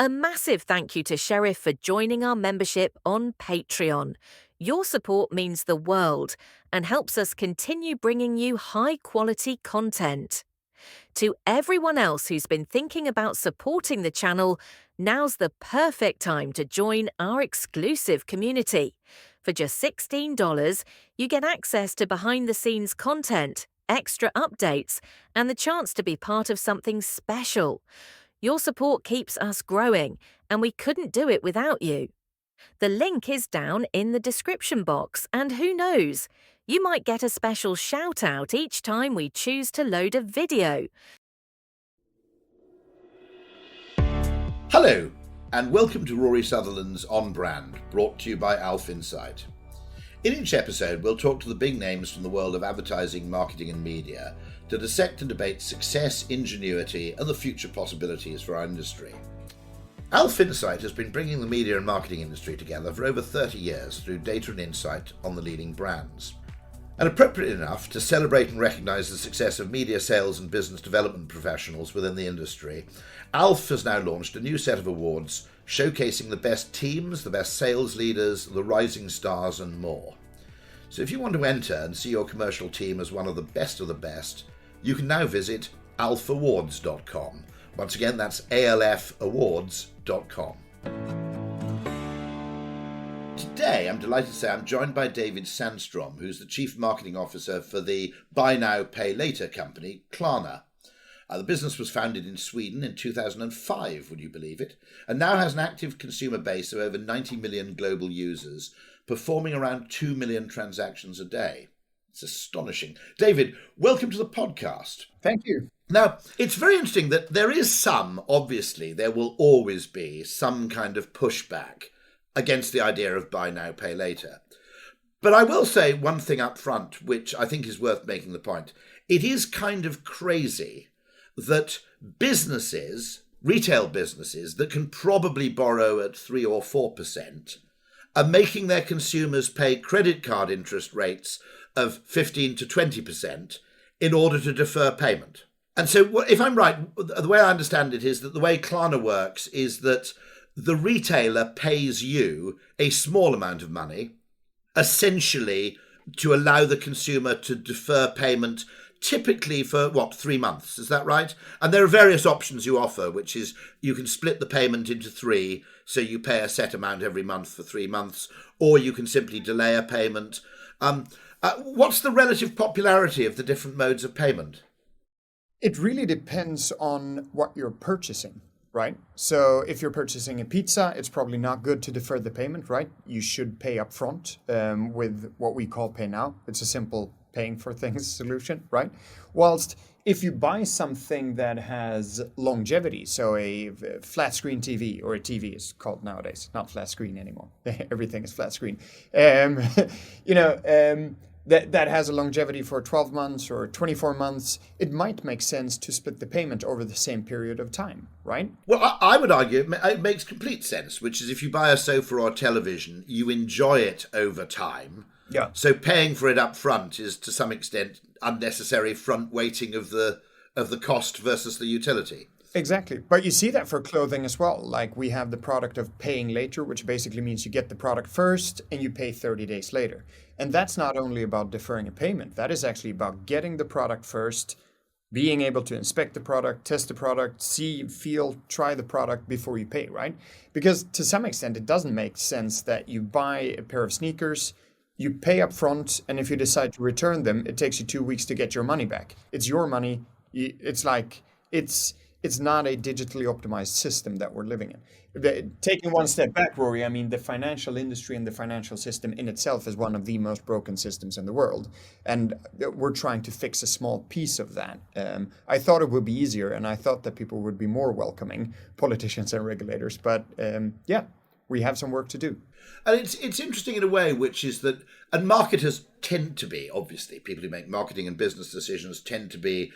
A massive thank you to Sheriff for joining our membership on Patreon. Your support means the world and helps us continue bringing you high-quality content. To everyone else who's been thinking about supporting the channel, now's the perfect time to join our exclusive community. For just $16, you get access to behind-the-scenes content, extra updates, and the chance to be part of something special. Your support keeps us growing, and we couldn't do it without you. The link is down in the description box, and who knows, you might get a special shout-out each time we choose to load a video. Hello, and welcome to Rory Sutherland's On Brand, brought to you by Alf Insight. In each episode, we'll talk to the big names from the world of advertising, marketing and media to dissect and debate success, ingenuity and the future possibilities for our industry. Alf Insight has been bringing the media and marketing industry together for over 30 years through data and insight on the leading brands. And appropriate enough to celebrate and recognise the success of media sales and business development professionals within the industry, Alf has now launched a new set of awards showcasing the best teams, the best sales leaders, the rising stars and more. So if you want to enter and see your commercial team as one of the best, you can now visit alfawards.com. Once again, that's alfawards.com. Today, I'm delighted to say I'm joined by David Sandström, who's the Chief Marketing Officer for the Buy Now, Pay Later company, Klarna. The business was founded in Sweden in 2005, would you believe it, and now has an active consumer base of over 90 million global users, performing around 2 million transactions a day. It's astonishing. David, welcome to the podcast. Thank you. Now, it's very interesting that there will always be some kind of pushback against the idea of buy now, pay later. But I will say one thing up front, which I think is worth making the point. It is kind of crazy that businesses, retail businesses, that can probably borrow at 3 or 4%, are making their consumers pay credit card interest rates of 15 to 20% in order to defer payment. And so if I'm right, the way I understand it is that the way Klarna works is that the retailer pays you a small amount of money, essentially to allow the consumer to defer payment, typically for 3 months, is that right? And there are various options you offer, which is you can split the payment into 3, so you pay a set amount every month for 3 months, or you can simply delay a payment. What's the relative popularity of the different modes of payment? It really depends on what you're purchasing, right? So if you're purchasing a pizza, it's probably not good to defer the payment, right? You should pay up front with what we call pay now. It's a simple paying for things solution, right? Whilst if you buy something that has longevity, so a flat screen TV, or a TV is called nowadays, not flat screen anymore. Everything is flat screen. That has a longevity for 12 months or 24 months, it might make sense to split the payment over the same period of time, right? Well, I would argue it makes complete sense, which is if you buy a sofa or television, you enjoy it over time. Yeah. So paying for it up front is to some extent unnecessary front weighting of the cost versus the utility. Exactly. But you see that for clothing as well. Like we have the product of paying later, which basically means you get the product first and you pay 30 days later. And that's not only about deferring a payment. That is actually about getting the product first, being able to inspect the product, test the product, see, feel, try the product before you pay, right? Because to some extent, it doesn't make sense that you buy a pair of sneakers, you pay up front, and if you decide to return them, it takes you 2 weeks to get your money back. It's your money. It's not a digitally optimized system that we're living in. Taking one step back, Rory, I mean, the financial industry and the financial system in itself is one of the most broken systems in the world. And we're trying to fix a small piece of that. I thought it would be easier, and I thought that people would be more welcoming, politicians and regulators. But we have some work to do. And it's interesting in a way, which is that, and marketers tend to be, obviously, people who make marketing and business decisions tend to be,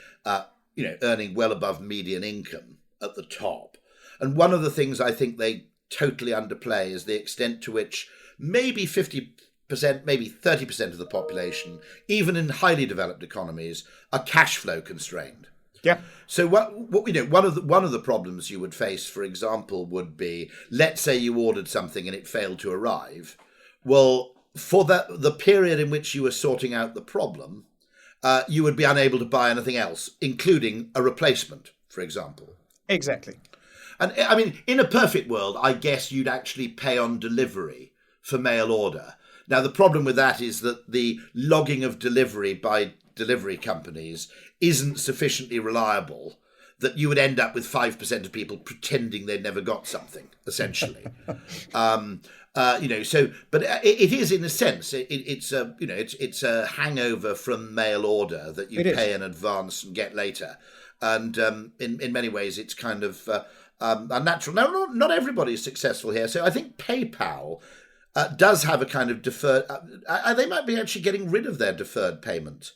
earning well above median income at the top. And one of the things I think they totally underplay is the extent to which maybe 50%, maybe 30% of the population, even in highly developed economies, are cash flow constrained. Yeah. So one of the problems you would face, for example, would be, let's say you ordered something and it failed to arrive. Well, for the period in which you were sorting out the problem, you would be unable to buy anything else, including a replacement, for example. Exactly. And I mean, in a perfect world, I guess you'd actually pay on delivery for mail order. Now, the problem with that is that the logging of delivery by delivery companies isn't sufficiently reliable, that you would end up with 5% of people pretending they'd never got something, essentially. But it is, in a sense, it's a hangover from mail order that you pay in advance and get later. And in many ways, it's kind of unnatural. Now, not everybody is successful here. So I think PayPal does have a kind of deferred... they might be actually getting rid of their deferred payment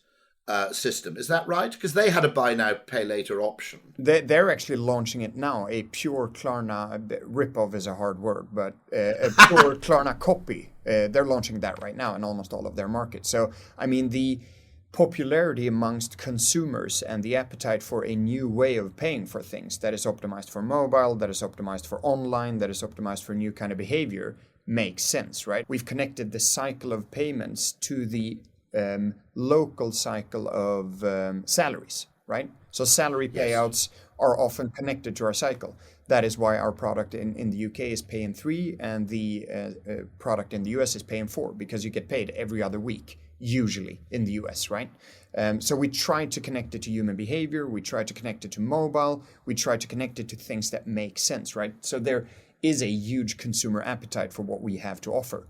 system. Is that right? Because they had a buy now, pay later option. They're actually launching it now. A pure Klarna rip-off is a hard word, but a pure Klarna copy. They're launching that right now in almost all of their markets. So, I mean, the popularity amongst consumers and the appetite for a new way of paying for things that is optimized for mobile, that is optimized for online, that is optimized for new kind of behavior makes sense, right? We've connected the cycle of payments to the local cycle of salaries, right? So salary payouts are often connected to our cycle. That is why our product in the UK is pay in 3 and the product in the US is pay in 4, because you get paid every other week, usually in the US, right? So we try to connect it to human behavior. We try to connect it to mobile. We try to connect it to things that make sense, right? So there is a huge consumer appetite for what we have to offer.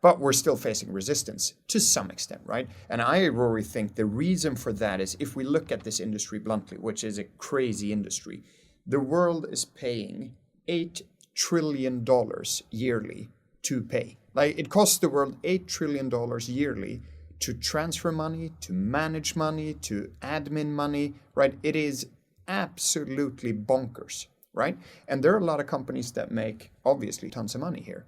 But we're still facing resistance to some extent, right? And I, Rory, think the reason for that is, if we look at this industry bluntly, which is a crazy industry, the world is paying $8 trillion yearly to pay. Like, it costs the world $8 trillion yearly to transfer money, to manage money, to admin money, right? It is absolutely bonkers, right? And there are a lot of companies that make, obviously, tons of money here.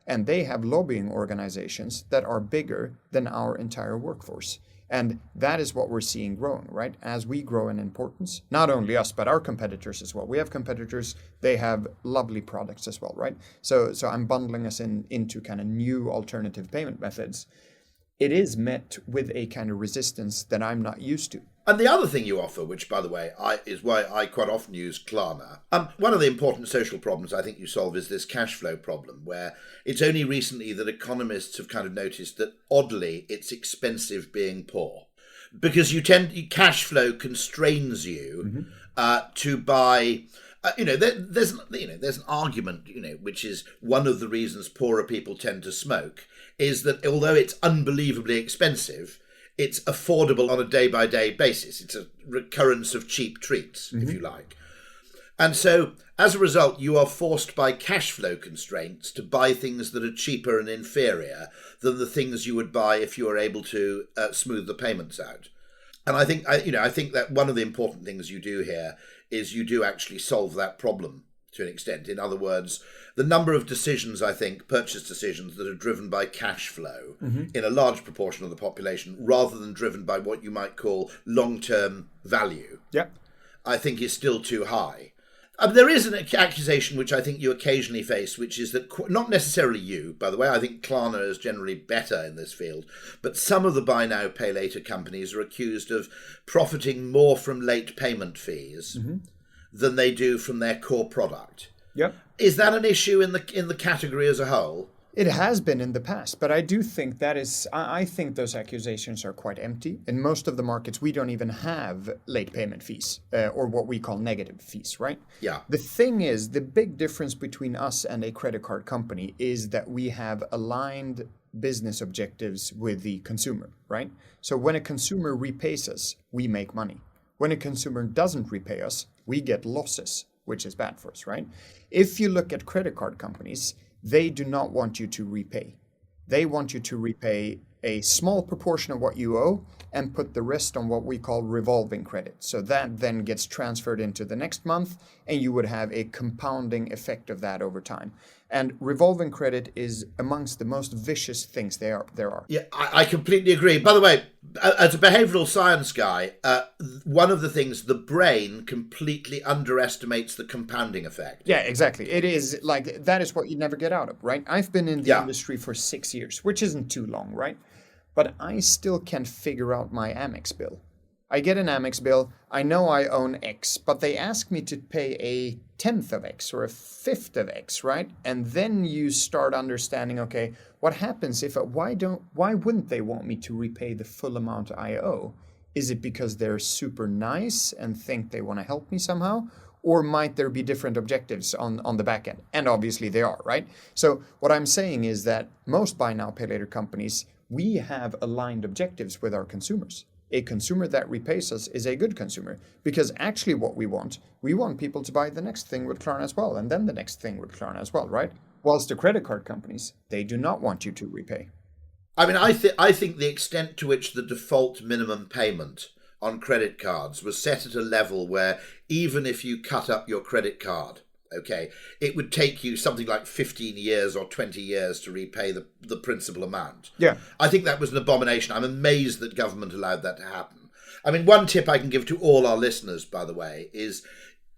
And they have lobbying organizations that are bigger than our entire workforce. And that is what we're seeing growing, right? As we grow in importance, not only us, but our competitors as well. We have competitors, they have lovely products as well, right? So I'm bundling us into kind of new alternative payment methods. It is met with a kind of resistance that I'm not used to. And the other thing you offer, which, by the way, is why I quite often use Klarna. One of the important social problems I think you solve is this cash flow problem, where it's only recently that economists have kind of noticed that, oddly, it's expensive being poor. Because cash flow constrains you to buy... there's an argument, which is one of the reasons poorer people tend to smoke, is that although it's unbelievably expensive, it's affordable on a day-by-day basis. It's a recurrence of cheap treats, if you like. And so, as a result, you are forced by cash flow constraints to buy things that are cheaper and inferior than the things you would buy if you were able to smooth the payments out. And I think that one of the important things you do here is you do actually solve that problem to an extent. In other words, the number of decisions, I think, purchase decisions that are driven by cash flow in a large proportion of the population, rather than driven by what you might call long-term value, I think is still too high. There is an accusation which I think you occasionally face, which is that, not necessarily you, by the way, I think Klarna is generally better in this field, but some of the buy now, pay later companies are accused of profiting more from late payment fees than they do from their core product. Is that an issue in the category as a whole? It has been in the past, but I do think I think those accusations are quite empty. In most of the markets, we don't even have late payment fees or what we call negative fees, right? Yeah. The thing is, the big difference between us and a credit card company is that we have aligned business objectives with the consumer, right? So when a consumer repays us, we make money. When a consumer doesn't repay us, we get losses, which is bad for us, right? If you look at credit card companies, they do not want you to repay. They want you to repay a small proportion of what you owe and put the rest on what we call revolving credit. So that then gets transferred into the next month, and you would have a compounding effect of that over time. And revolving credit is amongst the most vicious things there are. Yeah, I completely agree. By the way, as a behavioral science guy, one of the things, the brain completely underestimates the compounding effect. Yeah, exactly. It is like that is what you never get out of, right? I've been in the Yeah. industry for 6 years, which isn't too long, right? But I still can't figure out my Amex bill. I get an Amex bill, I know I own X, but they ask me to pay a tenth of X or a fifth of X, right? And then you start understanding, okay, what happens if why wouldn't they want me to repay the full amount I owe? Is it because they're super nice and think they want to help me somehow? Or might there be different objectives on the back end? And obviously they are, right? So what I'm saying is that most buy now, pay later companies, we have aligned objectives with our consumers. A consumer that repays us is a good consumer, because actually what we want people to buy the next thing with Klarna as well, and then the next thing with Klarna as well, right? Whilst the credit card companies, they do not want you to repay. I mean, I think the extent to which the default minimum payment on credit cards was set at a level where even if you cut up your credit card, okay, it would take you something like 15 years or 20 years to repay the principal amount. Yeah. I think that was an abomination. I'm amazed that government allowed that to happen. I mean, one tip I can give to all our listeners, by the way, is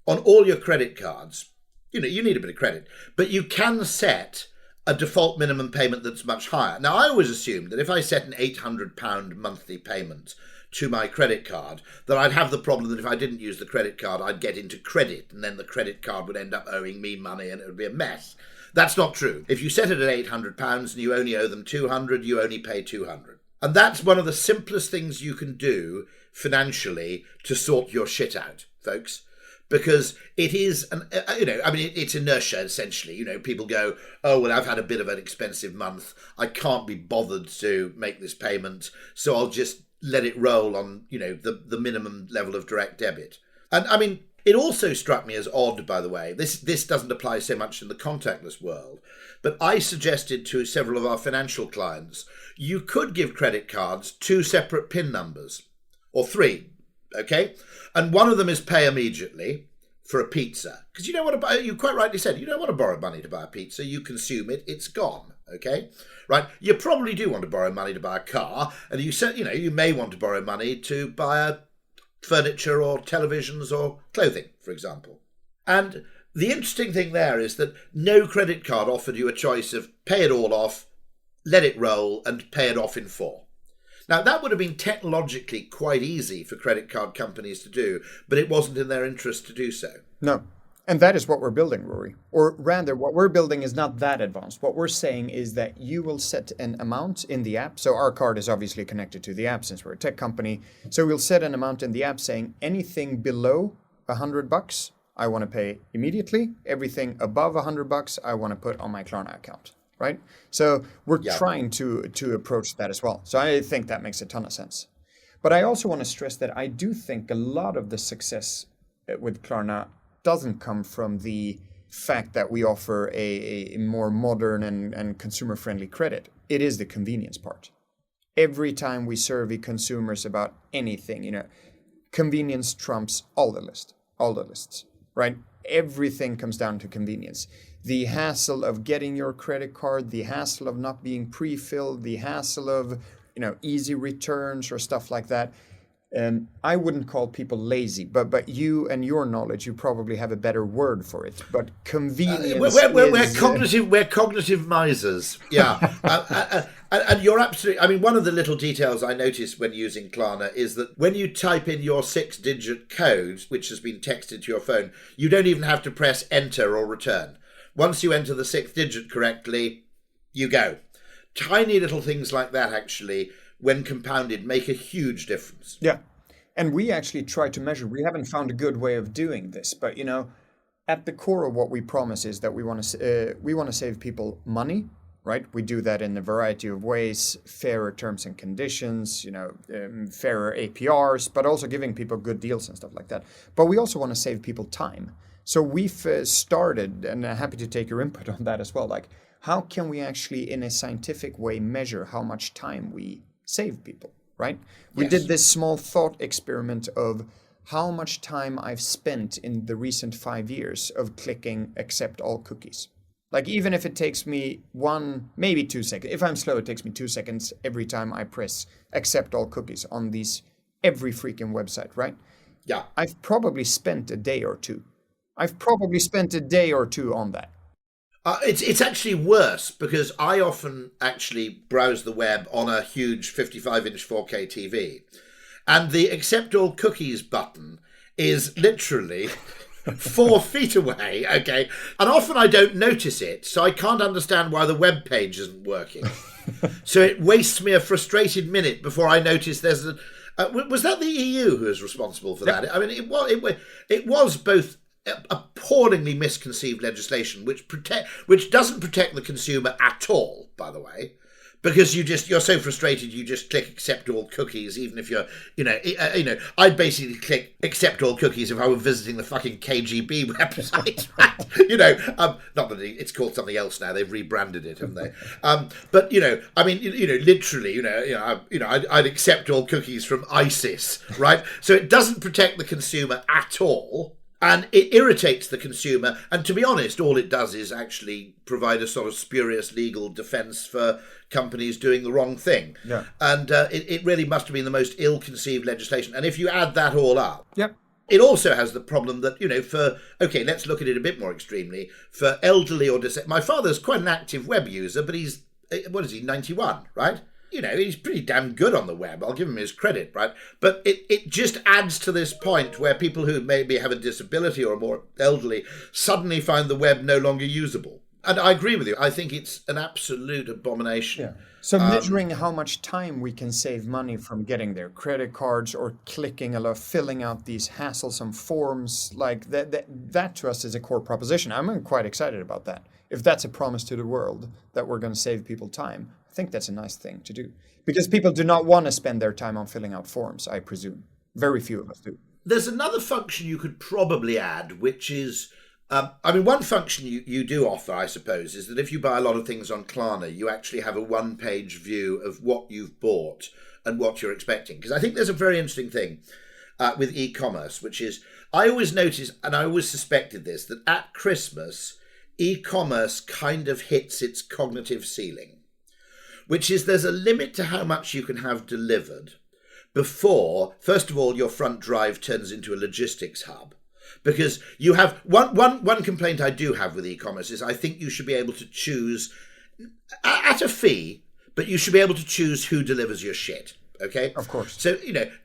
on all your credit cards, you need a bit of credit, but you can set a default minimum payment that's much higher. Now, I always assumed that if I set an £800 monthly payment to my credit card, that I'd have the problem that if I didn't use the credit card, I'd get into credit, and then the credit card would end up owing me money and it would be a mess. That's not true. If you set it at £800 and you only owe them £200, you only pay £200. And that's one of the simplest things you can do financially to sort your shit out, folks. Because it is, it's inertia, essentially. People go, oh, well, I've had a bit of an expensive month. I can't be bothered to make this payment, so I'll just let it roll on, the minimum level of direct debit. And I mean, it also struck me as odd, by the way. This doesn't apply so much in the contactless world, but I suggested to several of our financial clients, you could give credit cards 2 separate PIN numbers, or 3, okay? And one of them is pay immediately for a pizza. Because you don't want to buy, you quite rightly said, you don't want to borrow money to buy a pizza. You consume it, it's gone, okay? Right? You probably do want to borrow money to buy a car, and you may want to borrow money to buy furniture or televisions or clothing, for example. And the interesting thing there is that no credit card offered you a choice of pay it all off, let it roll, and pay it off in 4. Now, that would have been technologically quite easy for credit card companies to do, but it wasn't in their interest to do so. No. And that is what we're building, Rory. Or rather, what we're building is not that advanced. What we're saying is that you will set an amount in the app. So our card is obviously connected to the app since we're a tech company. So we'll set an amount in the app saying anything below $100, I want to pay immediately. Everything above $100, I want to put on my Klarna account. Right? So we're trying to approach that as well. So I think that makes a ton of sense. But I also want to stress that I do think a lot of the success with Klarna doesn't come from the fact that we offer a more modern and consumer-friendly credit. It is the convenience part. Every time we survey consumers about anything, convenience trumps all the lists, right? Everything comes down to convenience. The hassle of getting your credit card, the hassle of not being pre-filled, the hassle of, easy returns or stuff like that. I wouldn't call people lazy, but you and your knowledge, you probably have a better word for it. But convenience we're cognitive misers. Yeah. And you're absolutely, I mean, one of the little details I noticed when using Klarna is that when you type in your 6-digit code, which has been texted to your phone, you don't even have to press enter or return. Once you enter the 6th digit correctly, you go. Tiny little things like that, actually, when compounded, make a huge difference. Yeah. And we actually try to measure. We haven't found a good way of doing this, but at the core of what we promise is that we want to save people money, right? We do that in a variety of ways: fairer terms and conditions, fairer APRs, but also giving people good deals and stuff like that. But we also want to save people time. So we've started, and I'm happy to take your input on that as well. Like, how can we actually, in a scientific way, measure how much time we save people, right? We did this small thought experiment of how much time I've spent in the recent 5 years of clicking accept all cookies. Like even if it takes me 1, maybe 2 seconds, if I'm slow, it takes me 2 seconds every time I press accept all cookies on every freaking website, right? Yeah. I've probably spent a day or two. I've probably spent a day or two on that. It's actually worse because I often actually browse the web on a huge 55-inch 4K TV. And the accept all cookies button is literally 4 feet away, okay? And often I don't notice it, so I can't understand why the web page isn't working. So it wastes me a frustrated minute before I notice there's a... was that the EU who is responsible for that? I mean, it was both appallingly misconceived legislation, which doesn't protect the consumer at all, by the way, because you're so frustrated you just click accept all cookies, even if you're I'd basically click accept all cookies if I were visiting the fucking KGB website, right? Not that it's called something else now, they've rebranded it, haven't they? But literally, I'd accept all cookies from ISIS, right? So it doesn't protect the consumer at all. And it irritates the consumer. And to be honest, all it does is actually provide a sort of spurious legal defence for companies doing the wrong thing. Yeah. And it really must have been the most ill-conceived legislation. And if you add that all up, Yep. it also has the problem that, let's look at it a bit more extremely. For elderly or disabled, my father's quite an active web user, but he's, 91, right? He's pretty damn good on the web. I'll give him his credit, right? But it just adds to this point where people who maybe have a disability or are more elderly suddenly find the web no longer usable. And I agree with you. I think it's an absolute abomination. Yeah. So measuring how much time we can save money from getting their credit cards or clicking a lot, filling out these hassle-some forms, like that to us is a core proposition. I'm quite excited about that. If that's a promise to the world that we're going to save people time, I think that's a nice thing to do. Because people do not want to spend their time on filling out forms, I presume. Very few of us do. There's another function you could probably add, which is, one function you do offer, I suppose, is that if you buy a lot of things on Klarna, you actually have a one-page view of what you've bought and what you're expecting. Because I think there's a very interesting thing with e-commerce, which is, I always notice, and I always suspected this, that at Christmas, e-commerce kind of hits its cognitive ceiling, which is there's a limit to how much you can have delivered before, first of all, your front drive turns into a logistics hub. Because you have one complaint I do have with e-commerce is I think you should be able to choose at a fee, but you should be able to choose who delivers your shit. Okay? Of course. So,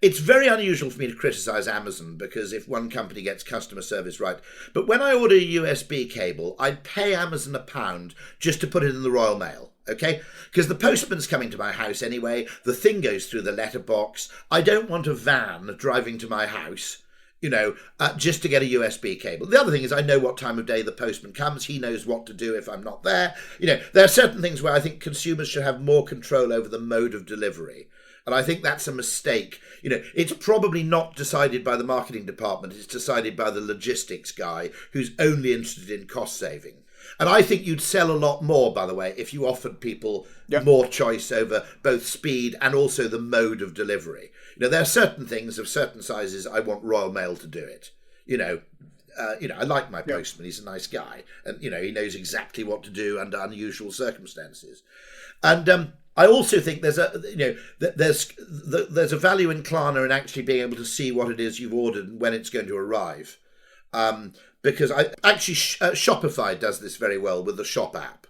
it's very unusual for me to criticize Amazon because if one company gets customer service right. But when I order a USB cable, I'd pay Amazon £1 just to put it in the Royal Mail. Okay? Because the postman's coming to my house anyway. The thing goes through the letterbox. I don't want a van driving to my house, just to get a USB cable. The other thing is I know what time of day the postman comes. He knows what to do if I'm not there. There are certain things where I think consumers should have more control over the mode of delivery. And I think that's a mistake. It's probably not decided by the marketing department. It's decided by the logistics guy who's only interested in cost saving. And I think you'd sell a lot more, by the way, if you offered people more choice over both speed and also the mode of delivery. There are certain things of certain sizes I want Royal Mail to do it. I like my postman. He's a nice guy. And, he knows exactly what to do under unusual circumstances. And I also think there's a value in Klarna in actually being able to see what it is you've ordered and when it's going to arrive. Because Shopify does this very well with the Shop app.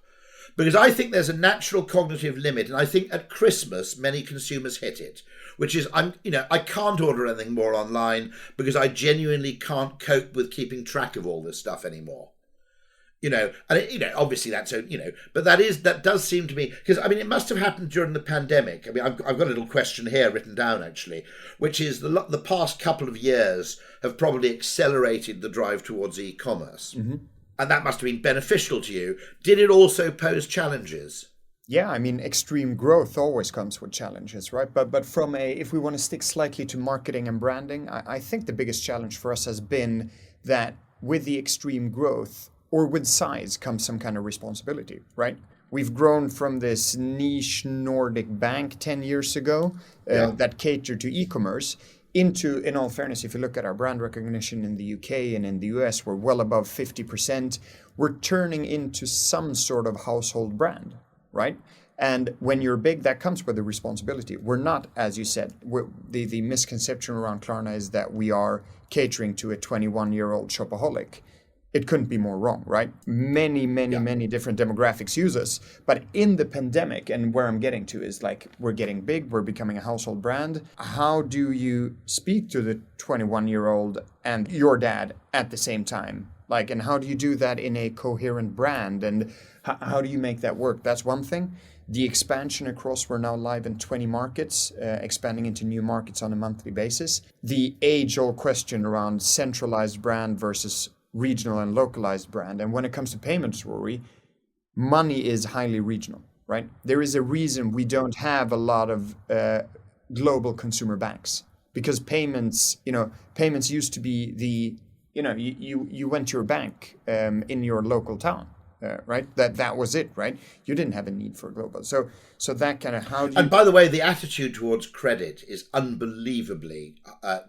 Because I think there's a natural cognitive limit, and I think at Christmas many consumers hit it, which is I can't order anything more online because I genuinely can't cope with keeping track of all this stuff anymore. Obviously that's, but that does seem to me, because, it must have happened during the pandemic. I've got a little question here written down, actually, which is the past couple of years have probably accelerated the drive towards e-commerce. Mm-hmm. And that must have been beneficial to you. Did it also pose challenges? Yeah, extreme growth always comes with challenges, right? But if we want to stick slightly to marketing and branding, I think the biggest challenge for us has been that with the extreme growth, or with size, comes some kind of responsibility, right? We've grown from this niche Nordic bank 10 years ago that catered to e-commerce in all fairness, if you look at our brand recognition in the UK and in the US, we're well above 50%. We're turning into some sort of household brand, right? And when you're big, that comes with a responsibility. We're not, as you said, the misconception around Klarna is that we are catering to a 21-year-old shopaholic. It couldn't be more wrong, right? Many different demographics use us. But in the pandemic, and where I'm getting to is like, we're getting big, we're becoming a household brand. How do you speak to the 21-year-old and your dad at the same time? Like, and how do you do that in a coherent brand? And how do you make that work? That's one thing. The expansion across, we're now live in 20 markets, expanding into new markets on a monthly basis. The age-old question around centralized brand versus regional and localized brand. And when it comes to payments, Rory, money is highly regional, right? There is a reason we don't have a lot of global consumer banks, because payments used to be you went to your bank in your local town. Right? That was it, right? You didn't have a need for global. So that kind of how do you... And by the way, the attitude towards credit is unbelievably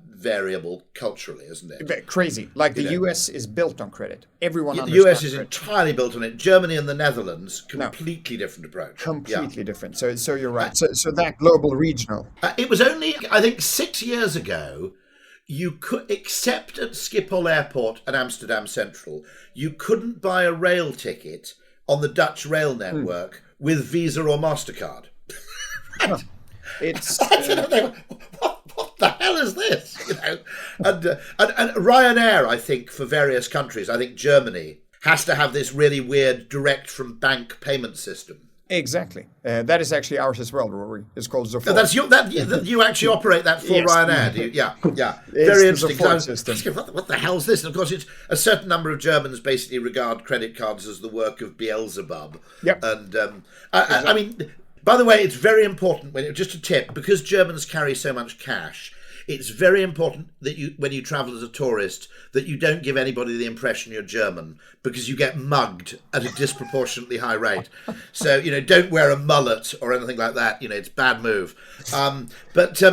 variable culturally, isn't it? Crazy. Like the US is built on credit. Everyone The understands US is credit. entirely built on it. Germany and the Netherlands, completely different approach. Completely different. So you're right. So that global regional. It was only, I think, 6 years ago, you could, except at Schiphol Airport and Amsterdam Central, you couldn't buy a rail ticket on the Dutch rail network with Visa or MasterCard. It's what the hell is this? And Ryanair, I think, for various countries, I think Germany has to have this really weird direct from bank payment system. Exactly. That is actually ours as well, Rory. It's called Zofor. No, that's you actually operate that for Yes. Ryanair, do you? Yeah. It's Very the interesting. Zofor So I'm system. asking, what the hell is this? And of course, it's a certain number of Germans basically regard credit cards as the work of Beelzebub. Yep. And I mean, by the way, it's very important just a tip, because Germans carry so much cash. It's very important that when you travel as a tourist, that you don't give anybody the impression you're German, because you get mugged at a disproportionately high rate. So, don't wear a mullet or anything like that. It's a bad move. But I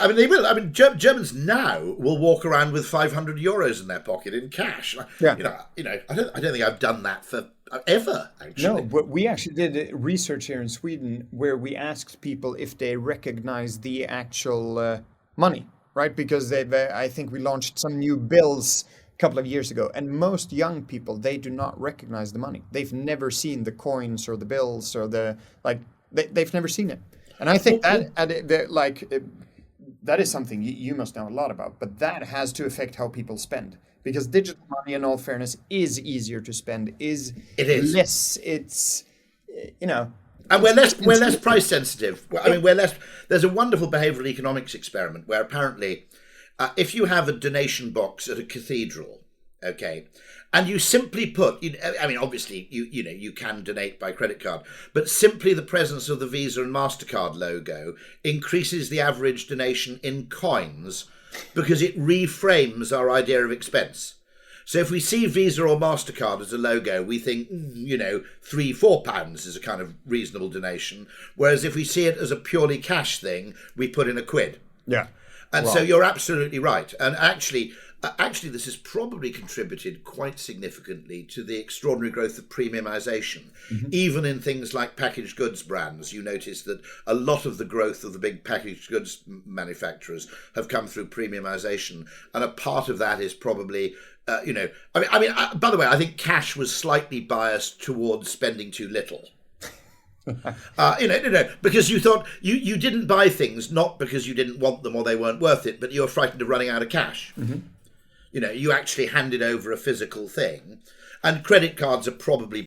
mean, they will. I mean, Germans now will walk around with 500 euros in their pocket in cash. Yeah. I don't think I've done that for ever, actually. No, but we actually did research here in Sweden where we asked people if they recognize the actual money, right? Because I think we launched some new bills a couple of years ago, and most young people, they do not recognize the money. They've never seen the coins or the bills or they've never seen it. And I think that is something you must know a lot about, but that has to affect how people spend. Because digital money, in all fairness, is easier to spend. It is less. It's and we're less price sensitive. I mean, we're less. There's a wonderful behavioural economics experiment where apparently, if you have a donation box at a cathedral, okay, and you simply put, I mean, obviously you can donate by credit card, but simply the presence of the Visa and MasterCard logo increases the average donation in coins, because it reframes our idea of expense. So if we see Visa or MasterCard as a logo, we think, £3-4 is a kind of reasonable donation. Whereas if we see it as a purely cash thing, we put in a quid. Yeah. And so you're absolutely right. And actually, this has probably contributed quite significantly to the extraordinary growth of premiumization. Mm-hmm. Even in things like packaged goods brands, you notice that a lot of the growth of the big packaged goods manufacturers have come through premiumization. And a part of that is probably, by the way, I think cash was slightly biased towards spending too little. Because you thought you didn't buy things not because you didn't want them or they weren't worth it, but you were frightened of running out of cash. Mm-hmm. You actually handed over a physical thing, and credit cards are probably